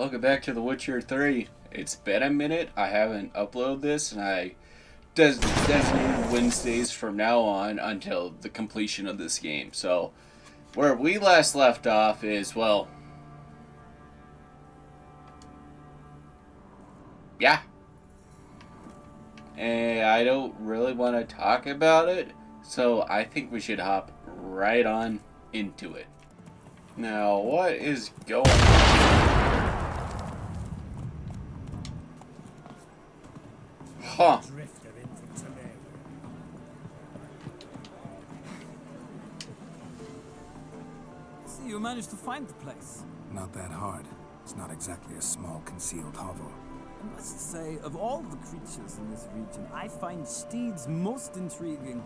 welcome back to The Witcher 3. It's been a minute. I haven't uploaded this, and I designated Wednesdays from now on until the completion of this game. So, where we last left off is, well... yeah. And I don't really want to talk about it, so I think we should hop right on into it. Now, what is going on? Huh. See, you managed to find the place. Not that hard. It's not exactly a small concealed hovel. I must say, of all the creatures in this region, I find steeds most intriguing.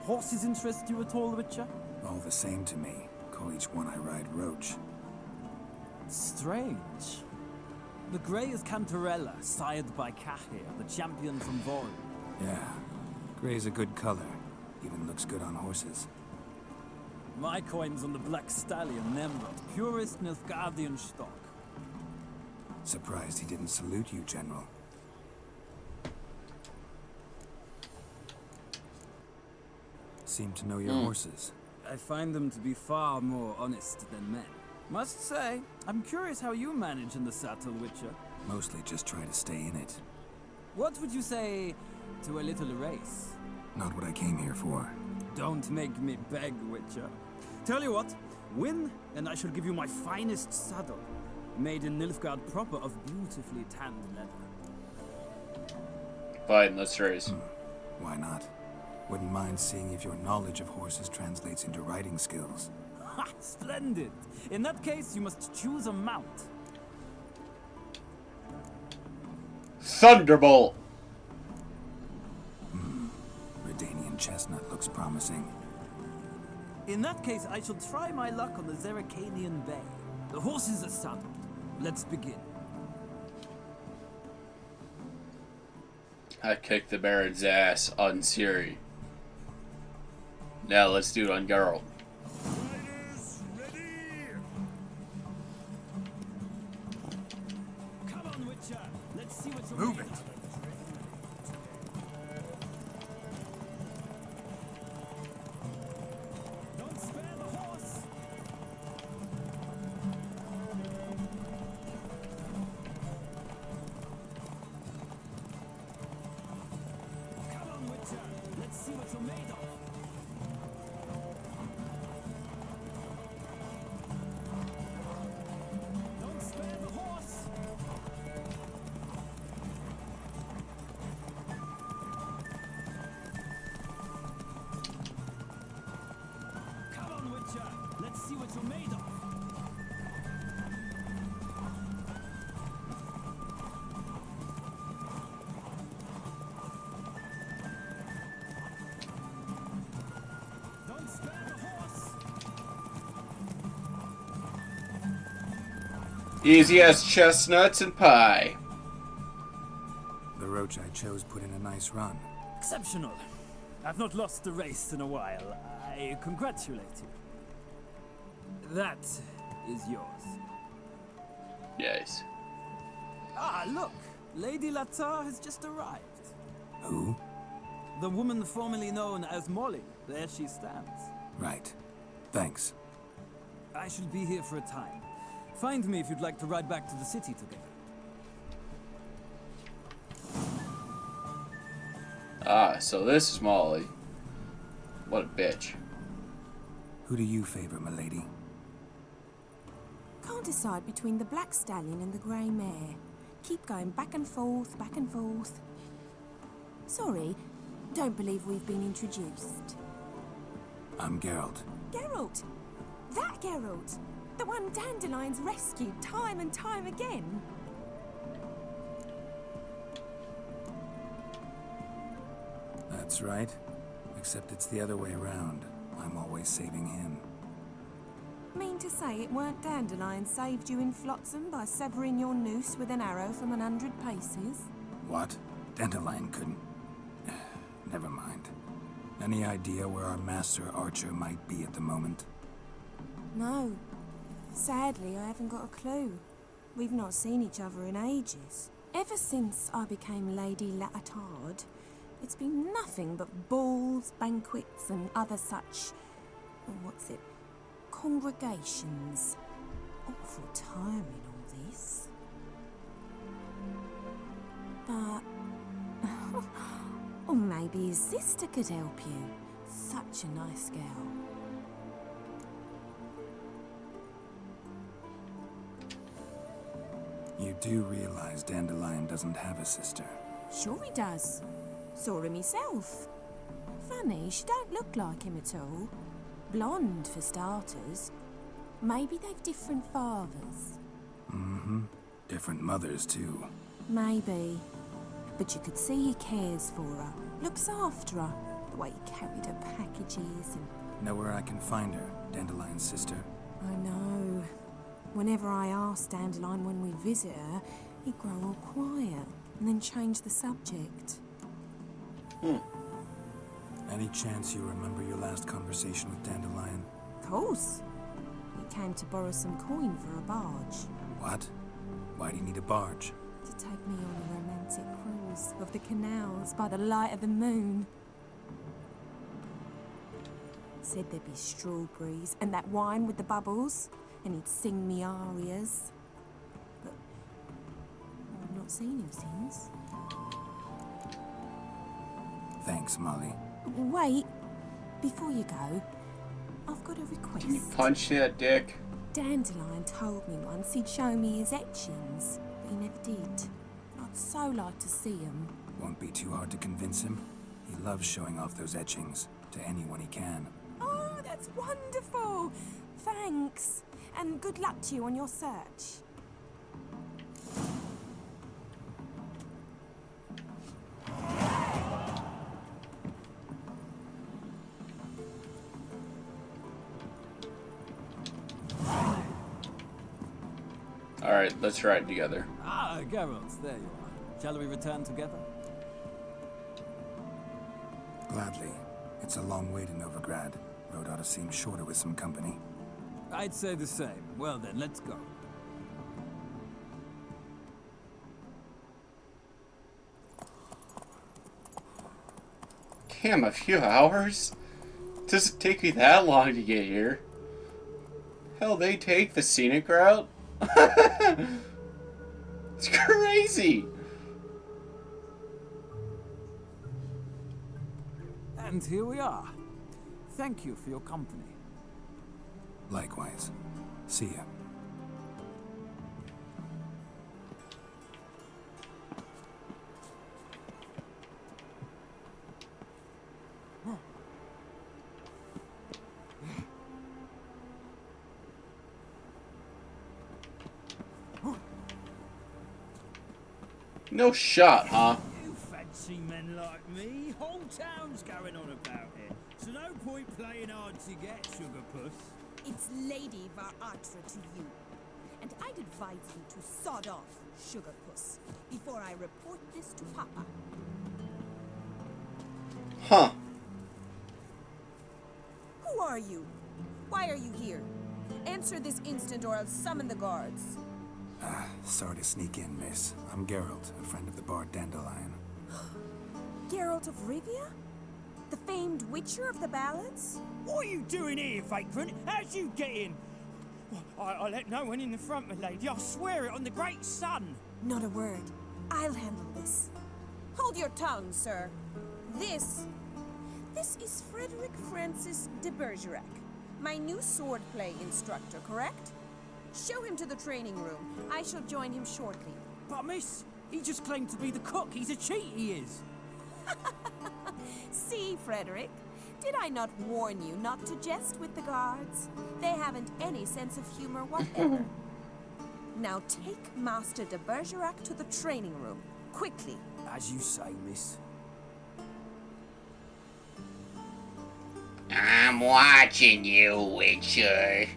Horses interest you at all, Witcher? All the same to me. Call each one I ride Roach. Strange. The grey is Cantarella, sired by Cahir, the champion from Vol. Yeah. Gray's a good color. Even looks good on horses. My coin's on the Black Stallion, Nemrod, purest Nilfgaardian stock. Surprised he didn't salute you, General. Seem to know your horses. I find them to be far more honest than men. Must say, I'm curious how you manage in the saddle, Witcher. Mostly just try to stay in it. What would you say to a little race? Not what I came here for. Don't make me beg, Witcher. Tell you what, win, and I shall give you my finest saddle. Made in Nilfgaard proper of beautifully tanned leather. Fine, let's race. Why not? Wouldn't mind seeing if your knowledge of horses translates into riding skills. Ha! Splendid! In that case, you must choose a mount. Thunderbolt! Redanian chestnut looks promising. In that case, I shall try my luck on the Zeracanian Bay. The horses are saddled. Let's begin. I kicked the Baron's ass on Ciri. Now let's do it on Geralt. Riders, ready! Come on, Witcher. Let's see what's Move it! Don't spare the horse. Come on, Witcher. Let's see what you're made of. Don't spare the horse. Come on, Witcher. Let's see what you're made of. Don't spare the horse. Easy as chestnuts and pie. The Roach I chose put in a nice run. Exceptional. I've not lost a race in a while. I congratulate you. That is yours. Yes. Ah, look! Lady Latar has just arrived. Who? The woman formerly known as Molly. There she stands. Right. Thanks. I shall be here for a time. Find me if you'd like to ride back to the city together. Ah, so this is Molly. What a bitch. Who do you favor, milady? Can't decide between the Black Stallion and the Grey Mare. Keep going back and forth, back and forth. Sorry, don't believe we've been introduced. I'm Geralt. Geralt! That Geralt! The one Dandelion's rescued time and time again. That's right. Except it's the other way around. I'm always saving him. Mean to say it weren't Dandelion saved you in Flotsam by severing your noose with an arrow from 100 paces? What? Dandelion couldn't... Never mind. Any idea where our master archer might be at the moment? No. Sadly, I haven't got a clue. We've not seen each other in ages. Ever since I became Lady Latard, it's been nothing but balls, banquets, and other such... congregations. Awful tiring, all this. But... or maybe his sister could help you. Such a nice girl. You do realize Dandelion doesn't have a sister. Sure he does. Saw him himself. Funny, she don't look like him at all. Blonde, for starters. Maybe they've different fathers. Mm-hmm. Different mothers, too. Maybe. But you could see he cares for her. Looks after her. The way he carried her packages and... Know where I can find her, Dandelion's sister? I know. Whenever I ask Dandelion when we visit her, he'd grow all quiet and then change the subject. Any chance you remember your last conversation with Dandelion? Of course. He came to borrow some coin for a barge. What? Why do you need a barge? To take me on a romantic cruise of the canals by the light of the moon. Said there'd be strawberries and that wine with the bubbles, and he'd sing me arias. But I've not seen him since. Thanks, Molly. Wait, before you go, I've got a request. Can you punch that dick? Dandelion told me once he'd show me his etchings, but he never did. I'd so like to see them. Won't be too hard to convince him. He loves showing off those etchings to anyone he can. Oh, that's wonderful! Thanks, and good luck to you on your search. Alright, let's ride together. Ah, Geralt, there you are. Shall we return together? Gladly. It's a long way to Novigrad. Road ought to seem shorter with some company. I'd say the same. Well then, let's go. Damn, a few hours? Does it take me that long to get here? Hell, they take the scenic route? It's crazy! And here we are. Thank you for your company. Likewise. See ya. No shot, huh? You fancy men like me? Whole town's going on about it. So no point playing hard to get, sugar puss. It's Lady Varatra to you. And I'd advise you to sod off, sugar puss, before I report this to Papa. Huh. Who are you? Why are you here? Answer this instant or I'll summon the guards. Sorry to sneak in, miss. I'm Geralt, a friend of the bard Dandelion. Geralt of Rivia? The famed witcher of the ballads? What are you doing here, vagrant? How'd you get in? I let no one in the front, my lady. I swear it on the great sun. Not a word. I'll handle this. Hold your tongue, sir. This is Frederick Francis de Bergerac, my new swordplay instructor, correct? Show him to the training room. I shall join him shortly. But miss, he just claimed to be the cook. He's a cheat, he is. See, Frederick, did I not warn you not to jest with the guards? They haven't any sense of humor whatever. Now take Master de Bergerac to the training room, quickly. As you say, miss. I'm watching you, Witcher.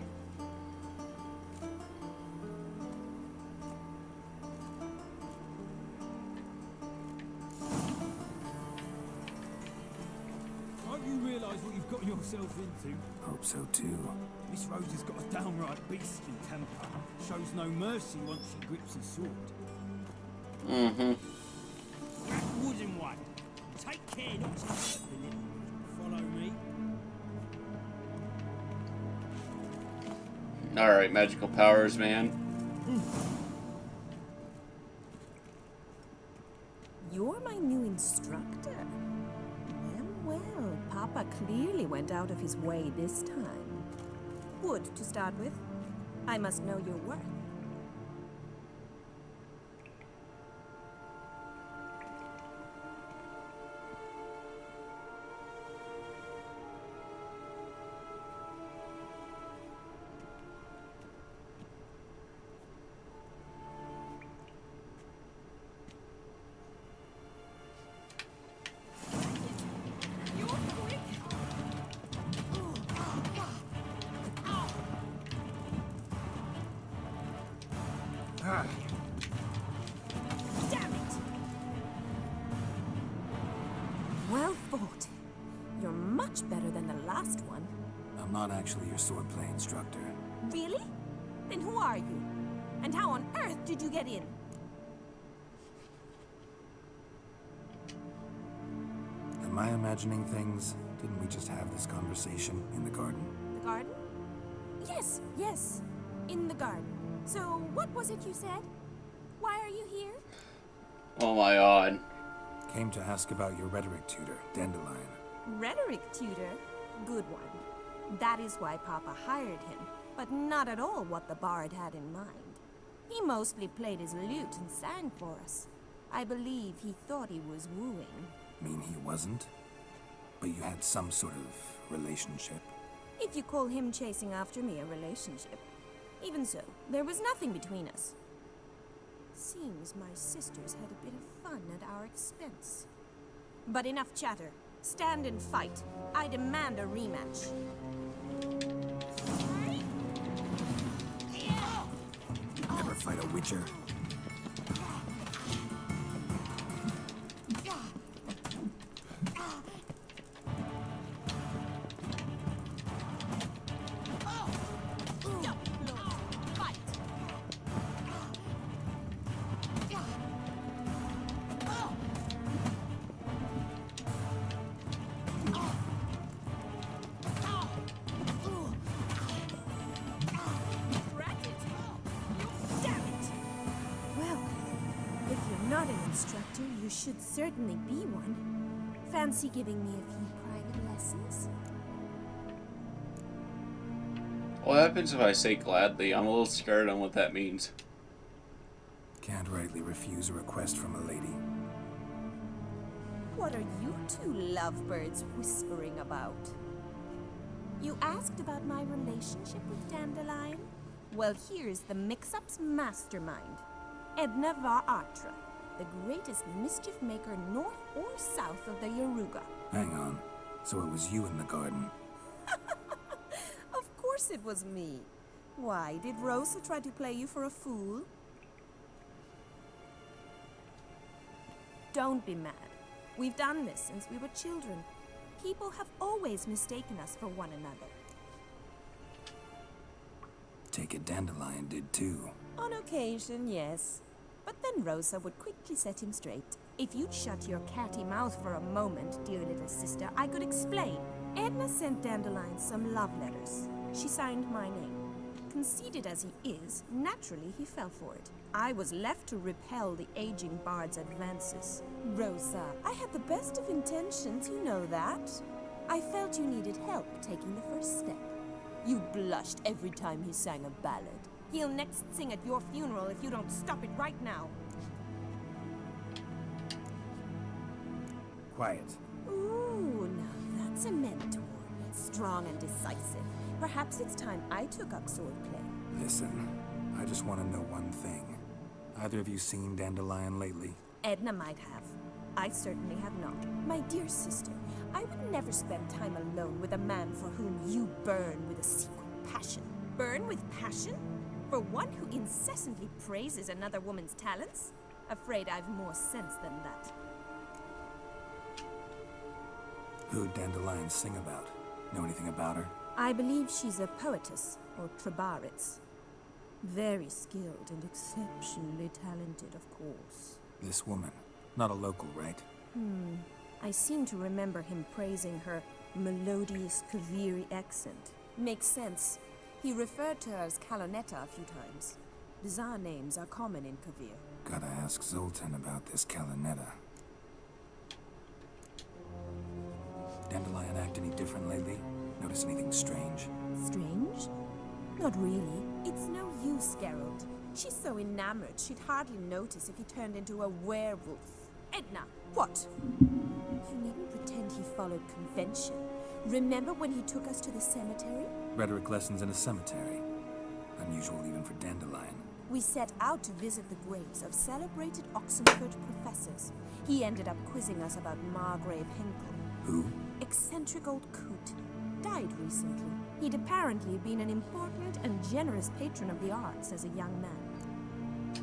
Don't you realise what you've got in your yourself into? Hope so too. Miss Rose has got a downright beastly temper. Shows no mercy once she grips a sword. Mm-hmm. That wooden one. Take care not to hurt the little. Follow me. Alright, magical powers, man. You're my new instructor. Well, well, Papa clearly went out of his way this time. Wood, to start with. I must know your worth. Damn it! Well fought. You're much better than the last one. I'm not actually your swordplay instructor. Really? Then who are you? And how on earth did you get in? Am I imagining things? Didn't we just have this conversation in the garden? The garden? Yes, yes. In the garden. So, what was it you said? Why are you here? Oh my god. Came to ask about your rhetoric tutor, Dandelion. Rhetoric tutor? Good one. That is why Papa hired him, but not at all what the bard had in mind. He mostly played his lute and sang for us. I believe he thought he was wooing. Mean he wasn't? But you had some sort of relationship. If you call him chasing after me a relationship. Even so, there was nothing between us. Seems my sisters had a bit of fun at our expense. But enough chatter. Stand and fight. I demand a rematch. Never fight a witcher. Not an instructor, you should certainly be one. Fancy giving me a few private lessons? What happens if I say gladly? I'm a little scared on what that means. Can't rightly refuse a request from a lady. What are you two lovebirds whispering about? You asked about my relationship with Dandelion? Well, here's the mix-up's mastermind. Edna Va Atra, the greatest mischief maker north or south of the Yaruga. Hang on. So it was you in the garden? Of course it was me. Why, did Rosa try to play you for a fool? Don't be mad. We've done this since we were children. People have always mistaken us for one another. Take it Dandelion did too. On occasion, yes. But then Rosa would quickly set him straight. If you'd shut your catty mouth for a moment, dear little sister, I could explain. Edna sent Dandelion some love letters. She signed my name. Conceited as he is, naturally he fell for it. I was left to repel the aging bard's advances. Rosa, I had the best of intentions, you know that. I felt you needed help taking the first step. You blushed every time he sang a ballad. He'll next sing at your funeral if you don't stop it right now. Quiet. Ooh, now that's a mentor. Strong and decisive. Perhaps it's time I took up swordplay. Listen, I just want to know one thing. Either of you seen Dandelion lately? Edna might have. I certainly have not. My dear sister, I would never spend time alone with a man for whom you burn with a secret passion. Burn with passion? For one who incessantly praises another woman's talents? Afraid I've more sense than that. Who'd Dandelion sing about? Know anything about her? I believe she's a poetess, or trabaritz. Very skilled and exceptionally talented, of course. This woman. Not a local, right? I seem to remember him praising her melodious Kaviri accent. Makes sense. He referred to her as Kalonetta a few times. Bizarre names are common in Kavir. Gotta ask Zoltan about this Kalonetta. Dandelion act any different lately? Notice anything strange? Strange? Not really. It's no use, Geralt. She's so enamored she'd hardly notice if he turned into a werewolf. Edna, what? You needn't pretend he followed convention. Remember when he took us to the cemetery? Rhetoric lessons in a cemetery. Unusual even for Dandelion. We set out to visit the graves of celebrated Oxenford professors. He ended up quizzing us about Margrave Henkel. Who? Eccentric old coot. Died recently. He'd apparently been an important and generous patron of the arts as a young man.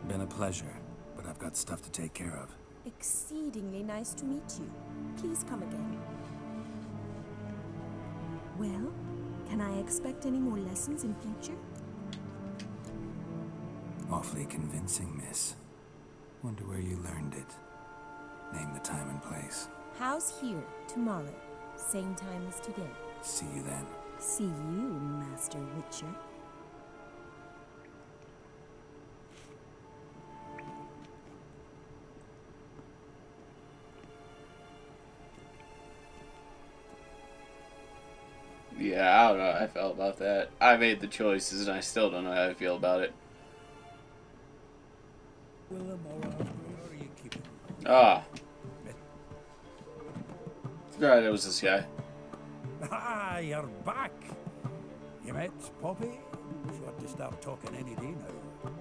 Been a pleasure, but I've got stuff to take care of. Exceedingly nice to meet you. Please come again. Well, can I expect any more lessons in future? Awfully convincing, miss. Wonder where you learned it. Name the time and place. House here, tomorrow. Same time as today. See you then. See you, Master Witcher. Yeah, I don't know how I felt about that. I made the choices and I still don't know how I feel about it. Ah. Right, it was this guy. Ah, you're back. You met Poppy? She ought to start talking any day now.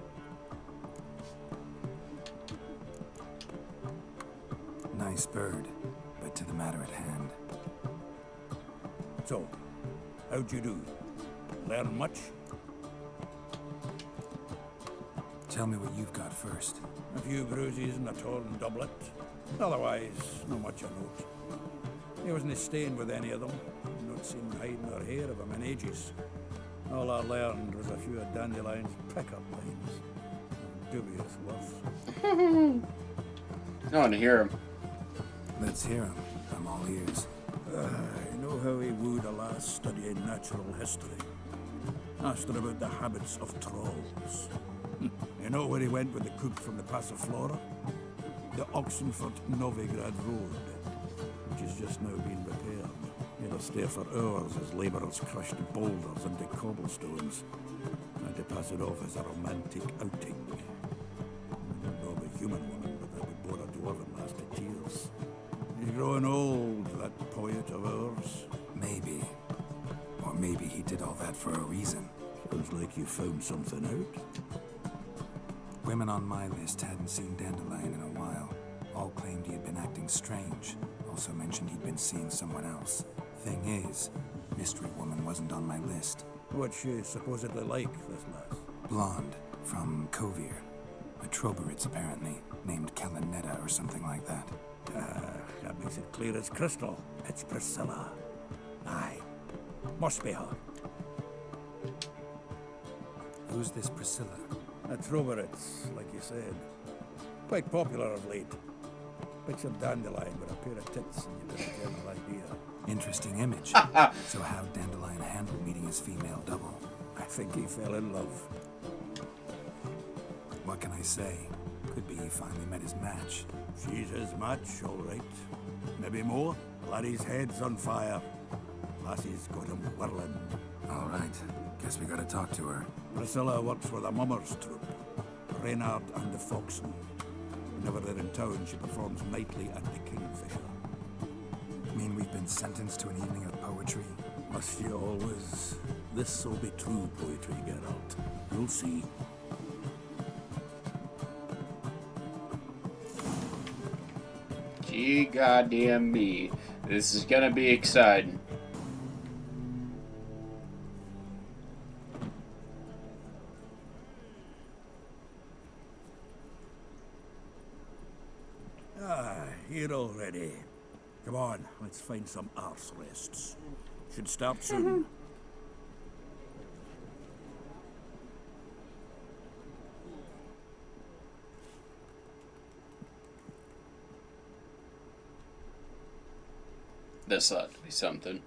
Nice bird, but to the matter at hand. So, how'd you do? Learn much? Tell me what you've got first. A few bruises and a torn doublet. Otherwise, not much of note. He wasn't staying with any of them. Not seen hide nor hair of him in ages. All I learned was a few of Dandelion's pickup lines. Dubious worth. I want to hear him. Let's hear him. I'm all ears. I know how he wooed a lass studying natural history. Asked her about the habits of trolls. You know where he went with the cook from the Passiflora? The Oxenford-Novigrad Road, which has just now been repaired. He had to stay for hours as labourers crushed boulders into cobblestones. Had to pass it off as a romantic outing. I don't know of a human woman, but that would bore a dwarven lass to tears. He's growing old, that poet of ours. Maybe. Or maybe he did all that for a reason. Sounds like you found something out. Women on my list hadn't seen Dandelion in a while. All claimed he had been acting strange. Also mentioned he'd been seeing someone else. Thing is, Mystery Woman wasn't on my list. What's she supposedly like, this lass? Blonde, from Kovir. A Trobaritz, apparently, named Kalonetta or something like that. That makes it clear as crystal. It's Priscilla. Aye. Must be her. Who's this Priscilla? A Trobaritz, like you said. Quite popular of late. Picture Dandelion with a pair of tits and you get a general idea. Interesting image. So how'd Dandelion handle meeting his female double? I think he fell in love. What can I say? Could be he finally met his match. She's his match, all right. Maybe more. Laddie's head's on fire. Lassie's got him whirling. All right. Guess we gotta talk to her. Priscilla works for the Mummers troupe. Reynard and the Foxen. Whenever they're in town, she performs nightly at the Kingfisher. Mean we've been sentenced to an evening of poetry? Must you always? This'll be true poetry, Geralt. You'll see. Gee goddamn me. This is gonna be exciting. Ah, here already. Come on, let's find some arse rests. Should start soon. This ought to be something.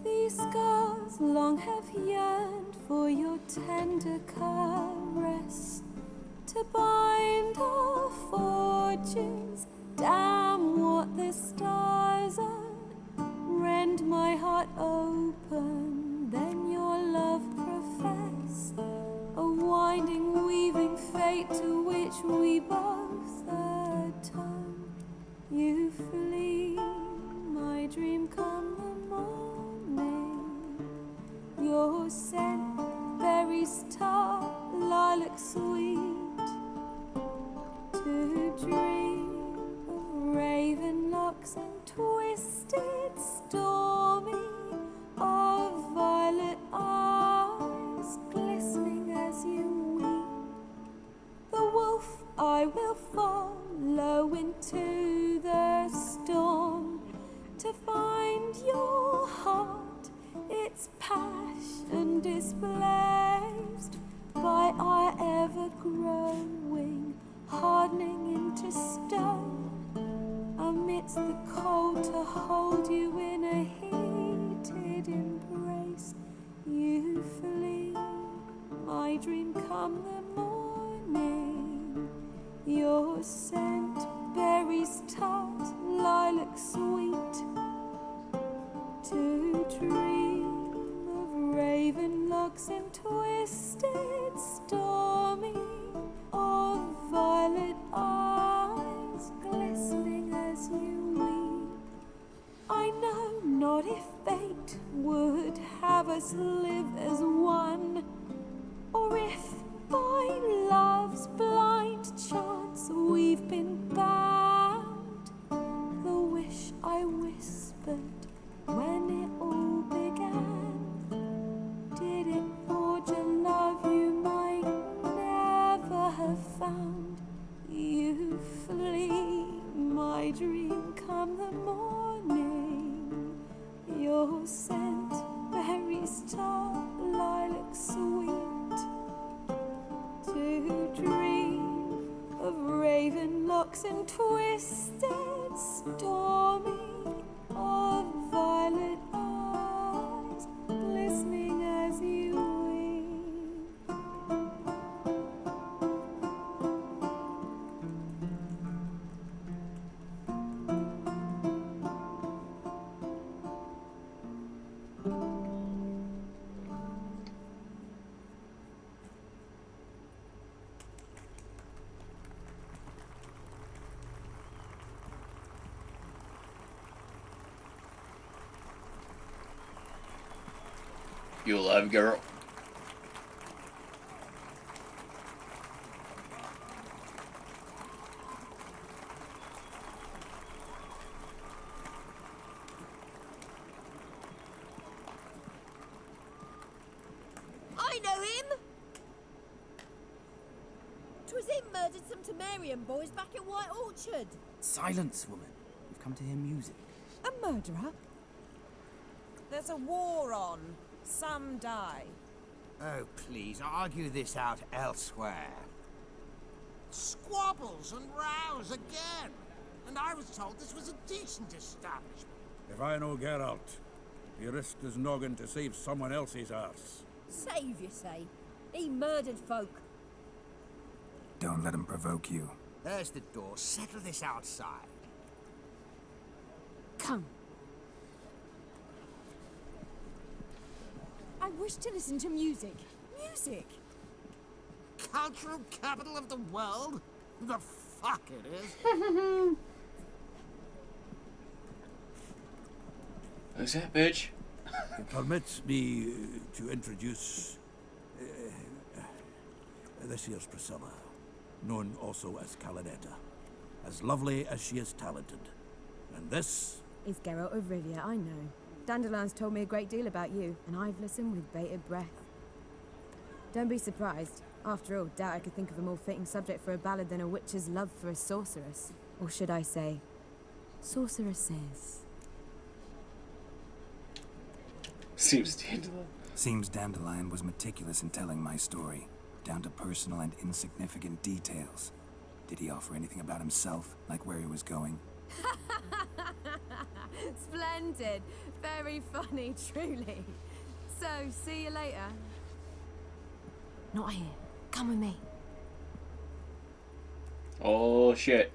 These scars long have yearned for your tender caress, to bind our fortunes. Damn what the stars are. Rend my heart open, then your love profess. A winding, weaving fate to which we both atone. You flee, my dream come the morning. Your scent, berries tart, lilac sweet. To dream of raven locks and twisted, stormy, of violet eyes glistening as you weep. The wolf I will follow into the storm, to find your heart, its passion displaced by our ever-growing, hardening into stone. Amidst the cold, to hold you in a heated embrace. You flee, my dream come the morning. Your scent, berries tart, lilac sweet. To dream of raven locks and twisted, stormy, of violet eyes glistening as you weep. I know not if fate would have us live as one, or if by love's blind chance we've been bound. The wish I whispered when it all began, did it forge a love you might never have found? You flee, my dream come the morning. Your scent, berries tart, lilac sweet. To dream of raven locks and twisted, stormy, of violet eyes glistening as you weep. You love girl. I know him! 'Twas him murdered some Temerian boys back at White Orchard. Silence, woman. We've come to hear music. A murderer? There's a war on. Some die. Oh, please, argue this out elsewhere. Squabbles and rows again. And I was told this was a decent establishment. If I know Geralt, he risked his noggin to save someone else's arse. Save, you say? He murdered folk. Don't let him provoke you. There's the door. Settle this outside. Come. I wish to listen to music. Music? Cultural capital of the world? The fuck it is. Who's that bitch? It permits me to introduce this here's Priscilla, known also as Calinetta. As lovely as she is talented. And this is Geralt of Rivia, I know. Dandelion's told me a great deal about you, and I've listened with bated breath. Don't be surprised. After all, doubt I could think of a more fitting subject for a ballad than a witch's love for a sorceress. Or should I say, sorceresses. Seems Dandelion was meticulous in telling my story, down to personal and insignificant details. Did he offer anything about himself, like where he was going? Splendid. Very funny, truly. So, see you later. Not here. Come with me. Oh, shit.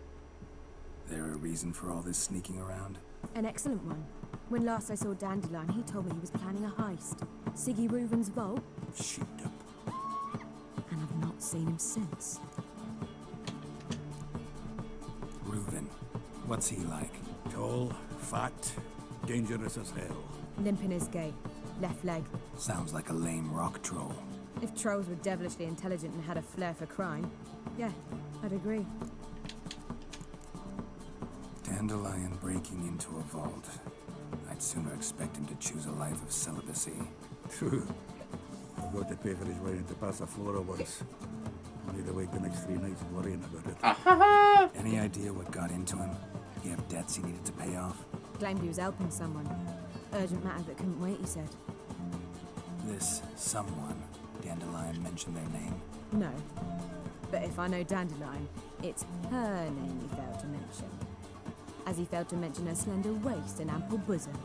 There a reason for all this sneaking around? An excellent one. When last I saw Dandelion, he told me he was planning a heist. Siggy Reuven's vault. sheeped up. And I've not seen him since. Reuven. What's he like? Tall, fat, dangerous as hell. Limp in his gait. Left leg. Sounds like a lame rock troll. If trolls were devilishly intelligent and had a flair for crime, yeah, I'd agree. Dandelion breaking into a vault. I'd sooner expect him to choose a life of celibacy. True. I've got to pay for his way into Passaflora once. I'll need to wait the next 3 nights worrying about it. Any idea what got into him? He have debts he needed to pay off? Claimed he was helping someone. Urgent matter that couldn't wait, he said. This someone, Dandelion mentioned their name? No. But if I know Dandelion, it's her name he failed to mention. As he failed to mention her slender waist and ample bosom.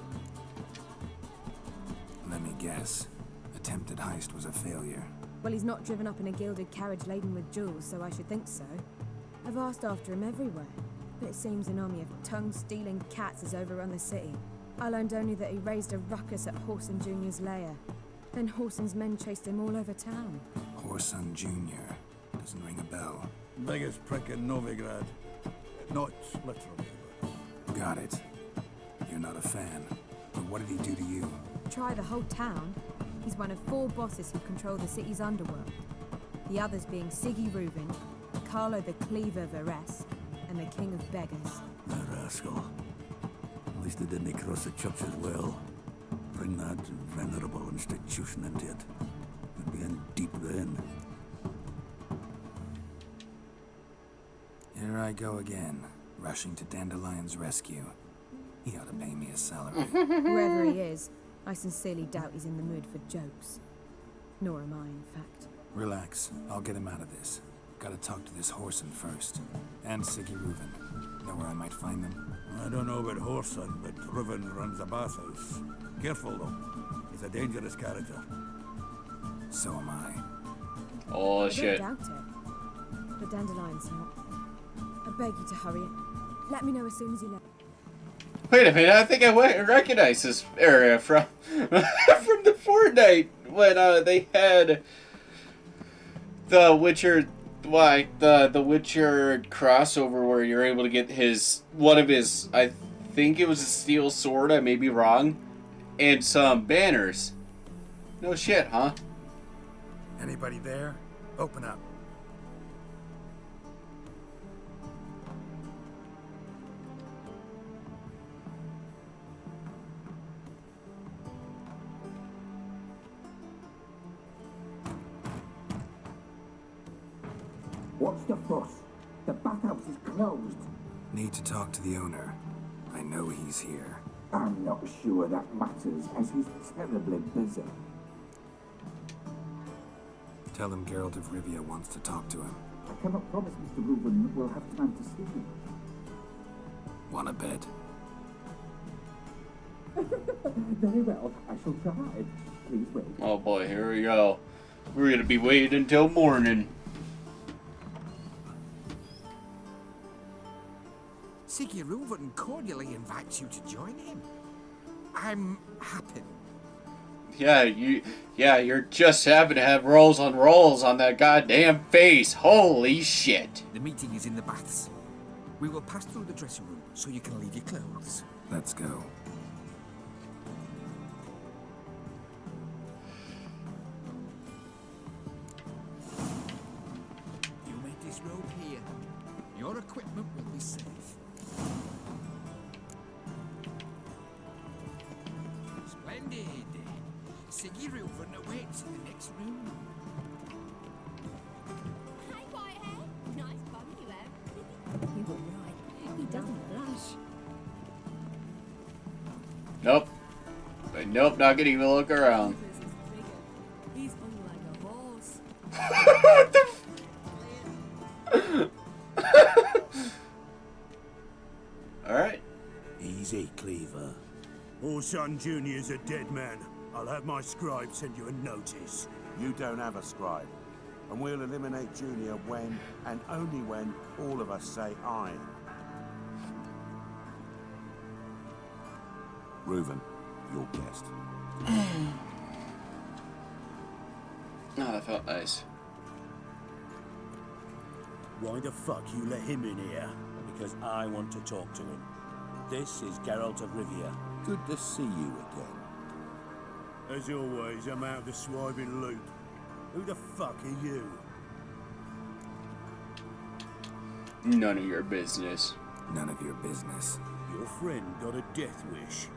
Let me guess. Attempted heist was a failure. Well, he's not driven up in a gilded carriage laden with jewels, so I should think so. I've asked after him everywhere, but it seems an army of tongue-stealing cats has overrun the city. I learned only that he raised a ruckus at Whoreson Jr.'s lair. Then Whoreson's men chased him all over town. Whoreson Jr. Doesn't ring a bell. Biggest prick in Novigrad. Not literally, but... Got it. You're not a fan. But what did he do to you? Try the whole town. He's one of 4 bosses who control the city's underworld. The others being Siggy Reuven, Carlo the Cleaver Veresk, and the King of Beggars. The rascal. At least they didn't cross the church as well. Bring that venerable institution into it. We'd be in deep then. Here I go again, rushing to Dandelion's rescue. He ought to pay me a salary. Wherever he is, I sincerely doubt he's in the mood for jokes. Nor am I, in fact. Relax, I'll get him out of this. Gotta talk to this Whoreson first. And Siggy Reuven. Know where I might find them? I don't know about Whoreson, but Reuven runs a bathhouse. Careful, though. He's a dangerous character. So am I. Oh, shit. I don't doubt it. But Dandelion's not. I beg you to hurry it. Let me know as soon as you know. Wait a minute, I think I recognize this area from from the Fortnite when they had the Witcher, the Witcher crossover where you're able to get one of his, I think it was a steel sword, I may be wrong, and some banners. No shit, huh? Anybody there? Open up. What's the fuss? The bathhouse is closed. Need to talk to the owner. I know he's here. I'm not sure that matters, as he's terribly busy. Tell him Geralt of Rivia wants to talk to him. I cannot promise Mr. Reuven will have time to see him. Wanna bet? Very well, I shall try. Please wait. Oh boy, here we go. We're gonna be waiting until morning. Siggy Reuven cordially invites you to join him. I'm happy. Yeah, you're just having to have rolls on that goddamn face. Holy shit. The meeting is in the baths. We will pass through the dressing room so you can leave your clothes. Let's go. You may disrobe here. Your equipment will be safe. Splendid. Siggy Reuven awaits in the next room. Hi, Whitehead. Nice bum you have. You were right. He doesn't blush. Nope. Nope, not gonna even look around. He's hung like a horse. What the Alright. Easy, Cleaver. Orson Jr.'s a dead man. I'll have my scribe send you a notice. You don't have a scribe. And we'll eliminate Junior when, and only when, all of us say aye. Reuven, your guest. Oh, that felt nice. Why the fuck you let him in here? Because I want to talk to him. This is Geralt of Rivia. Good to see you again. As always, I'm out of the swiping loop. Who the fuck are you? None of your business. None of your business. Your friend got a death wish.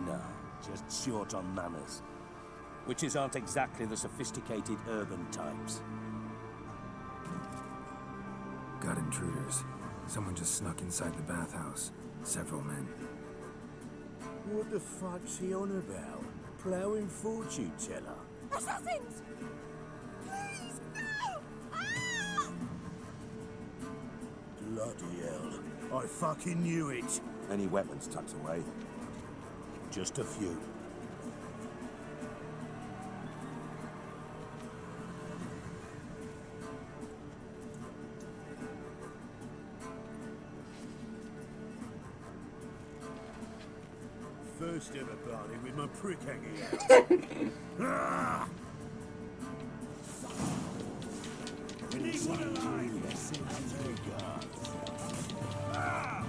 No, just short on manners. Witches aren't exactly the sophisticated urban types. Got intruders. Someone just snuck inside the bathhouse. Several men. What the fuck's he on about? Plowing fortune teller? Assassins! Please, no! Ah! Bloody hell. I fucking knew it. Any weapons tucked away? Just a few. First ever party with my prick hanging out. Ah! We need one alive. Ah!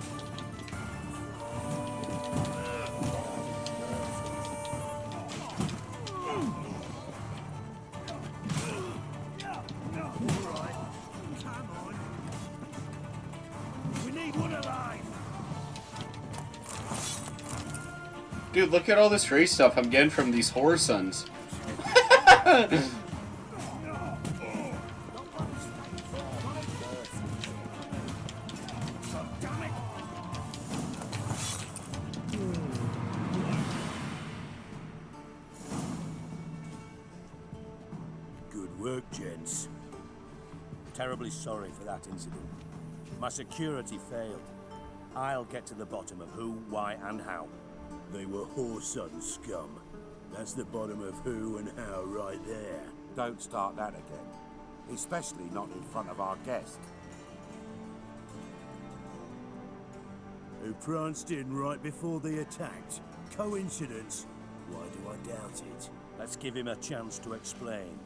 All right, come on. We need one alive. Dude, look at all this race stuff I'm getting from these whore sons. Good work, gents. Terribly sorry for that incident. My security failed. I'll get to the bottom of who, why, and how. They were whoreson scum. That's the bottom of who and how right there. Don't start that again. Especially not in front of our guest. Who pranced in right before they attacked. Coincidence? Why do I doubt it? Let's give him a chance to explain.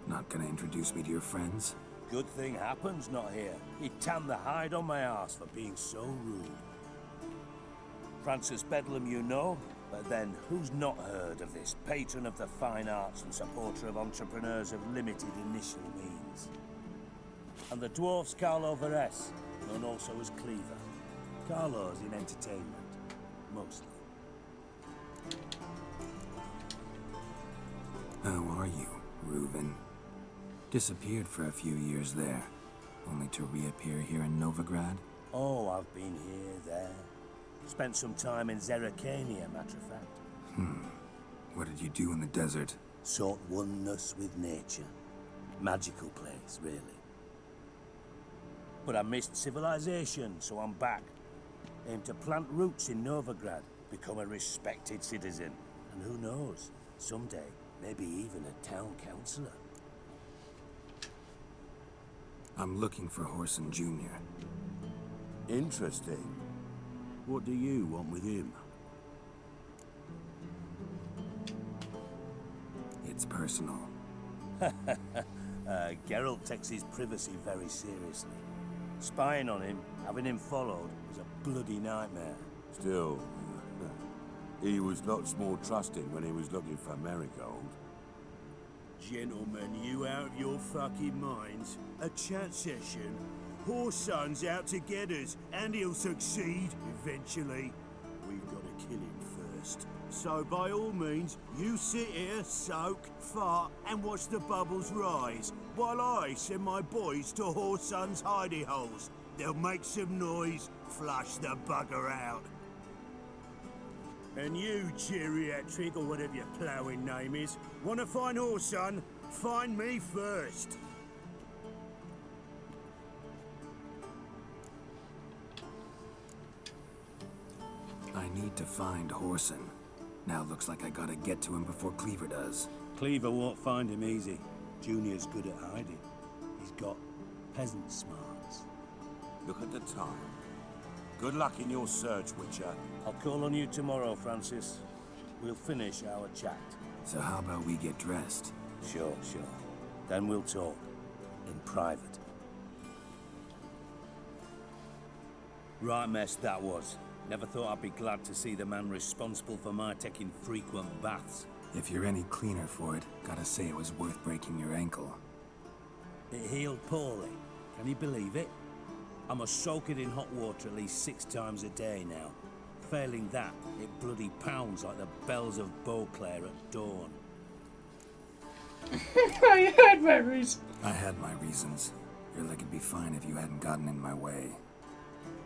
Not gonna introduce me to your friends? Good thing Happen's not here. He tanned the hide on my ass for being so rude. Francis Bedlam you know, but then who's not heard of this patron of the fine arts and supporter of entrepreneurs of limited initial means? And the dwarf's Carlo Veres, known also as Cleaver. Carlo's in entertainment, mostly. How are you, Reuven? Disappeared for a few years there, only to reappear here in Novigrad? Oh, I've been here, there. Spent some time in Zerrikania, matter of fact. What did you do in the desert? Sought oneness with nature. Magical place, really. But I missed civilization, so I'm back. Aim to plant roots in Novigrad, become a respected citizen. And who knows, someday, Maybe even a town councillor. I'm looking for Horson Jr. Interesting. What do you want with him? It's personal. Geralt takes his privacy very seriously. Spying on him, having him followed, was a bloody nightmare. Still, he was lots more trusting when he was looking for Marigold. Gentlemen, you out of your fucking minds? A chat session? Horson's out to get us, and he'll succeed eventually. We've got to kill him first. So by all means, you sit here, soak, fart, and watch the bubbles rise, while I send my boys to Horson's hidey holes. They'll make some noise, flush the bugger out. And you, geriatric, or whatever your ploughing name is, want to find Horson? Find me first. I need to find Horson. Now looks like I gotta get to him before Cleaver does. Cleaver won't find him easy. Junior's good at hiding. He's got peasant smarts. Look at the time. Good luck in your search, Witcher. I'll call on you tomorrow, Francis. We'll finish our chat. So how about we get dressed? Sure. Then we'll talk. In private. Right mess that was. Never thought I'd be glad to see the man responsible for my taking frequent baths. If you're any cleaner for it, gotta say it was worth breaking your ankle. It healed poorly. Can you believe it? I must soak it in hot water at least 6 times a day now. Failing that, it bloody pounds like the bells of Beauclair at dawn. I had my reasons. I had my reasons. Your leg would be fine if you hadn't gotten in my way.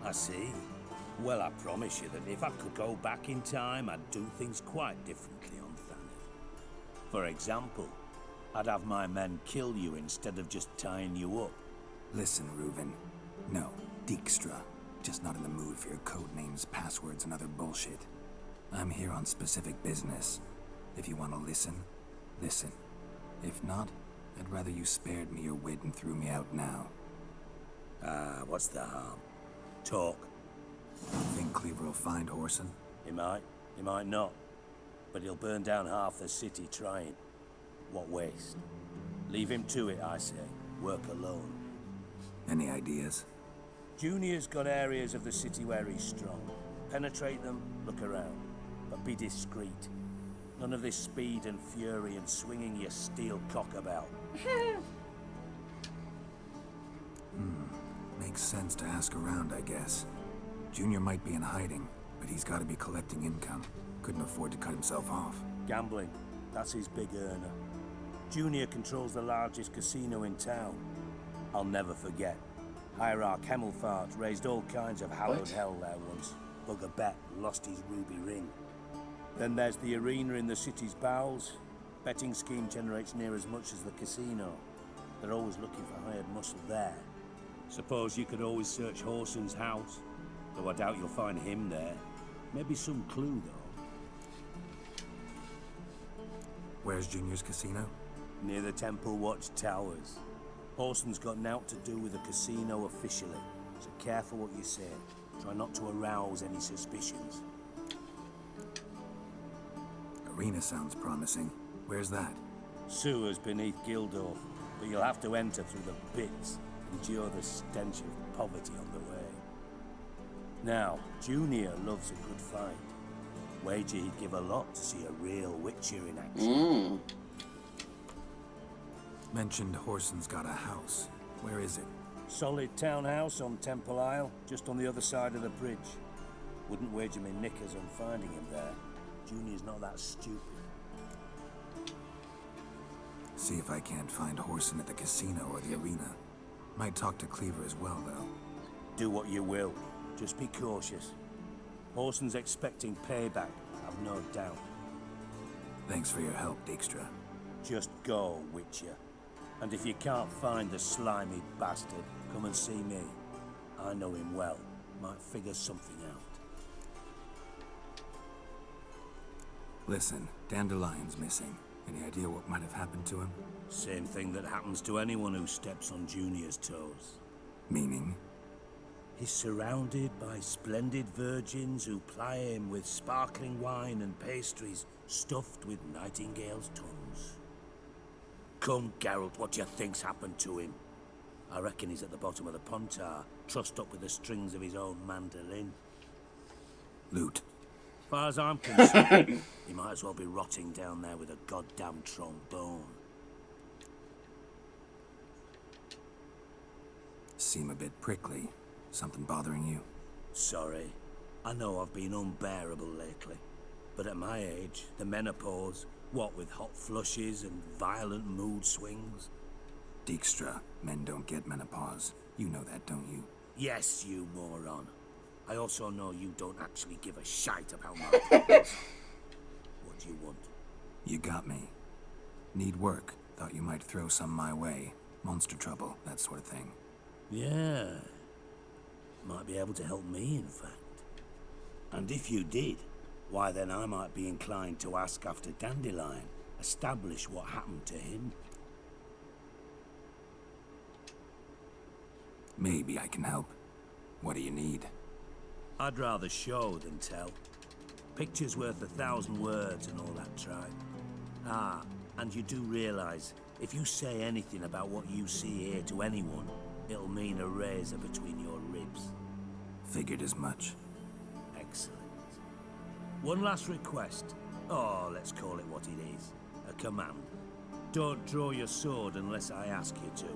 I see. Well, I promise you that if I could go back in time, I'd do things quite differently on Thanet. For example, I'd have my men kill you instead of just tying you up. Listen, Reuven. No, Dijkstra. Just not in the mood for your code names, passwords, and other bullshit. I'm here on specific business. If you want to listen, listen. If not, I'd rather you spared me your wit and threw me out now. What's the harm? Talk. You think Cleaver will find Horson? He might not. But he'll burn down half the city trying. What waste? Leave him to it, I say. Work alone. Any ideas? Junior's got areas of the city where he's strong. Penetrate them, look around. But be discreet. None of this speed and fury and swinging your steel cock about. Makes sense to ask around, I guess. Junior might be in hiding, but he's got to be collecting income. Couldn't afford to cut himself off. Gambling. That's his big earner. Junior controls the largest casino in town. I'll never forget. Hierarch Hemmelfart raised all kinds of hallowed hell there once. Bugger bet lost his ruby ring. Then there's the arena in the city's bowels. Betting scheme generates near as much as the casino. They're always looking for hired muscle there. Suppose you could always search Horson's house. Though I doubt you'll find him there. Maybe some clue, though. Where's Junior's casino? Near the Temple Watch Towers. Horson's got naught to do with the casino officially, so careful what you say. Try not to arouse any suspicions. Arena sounds promising. Where's that? Sewers beneath Gildorf, but you'll have to enter through the pits, endure the stench of poverty on the way. Now, Junior loves a good fight. Wager he'd give a lot to see a real Witcher in action. Mentioned Horson's got a house. Where is it? Solid townhouse on Temple Isle, just on the other side of the bridge. Wouldn't wager me knickers on finding him there. Junior's not that stupid. See if I can't find Horson at the casino or the arena. Might talk to Cleaver as well, though. Do what you will. Just be cautious. Horson's expecting payback, I've no doubt. Thanks for your help, Dijkstra. Just go, Witcher. And if you can't find the slimy bastard, come and see me. I know him well. Might figure something out. Listen, Dandelion's missing. Any idea what might have happened to him? Same thing that happens to anyone who steps on Junior's toes. Meaning? He's surrounded by splendid virgins who ply him with sparkling wine and pastries stuffed with nightingales' tongues. Come, Geralt, what do you think's happened to him? I reckon he's at the bottom of the Pontar, trussed up with the strings of his own mandolin. Loot. As far as I'm concerned, he might as well be rotting down there with a goddamn trombone. Seem a bit prickly. Something bothering you? Sorry. I know I've been unbearable lately. But at my age, the menopause, what with hot flushes and violent mood swings. Dijkstra, men don't get menopause. You know that, don't you? Yes, you moron. I also know you don't actually give a shite about my problems. What do you want? You got me. Need work. Thought you might throw some my way. Monster trouble, that sort of thing. Yeah. Might be able to help me, in fact. And if you did, why then I might be inclined to ask after Dandelion, establish what happened to him. Maybe I can help. What do you need? I'd rather show than tell. Picture's worth 1,000 words and all that tribe. Ah, and you do realize, if you say anything about what you see here to anyone, it'll mean a razor between your ribs. Figured as much. Excellent. One last request. Oh, let's call it what it is. A command. Don't draw your sword unless I ask you to.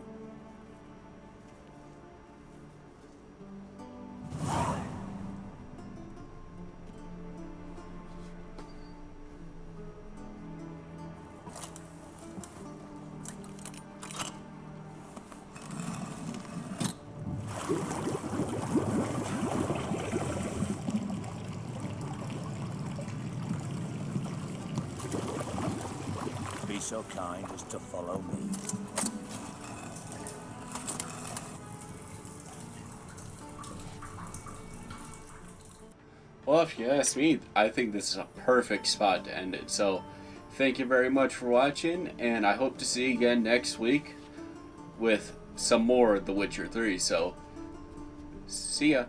Be so kind as to follow me. Well, if you ask me, I think this is a perfect spot to end it. So, thank you very much for watching, and I hope to see you again next week with some more The Witcher 3. So, see ya.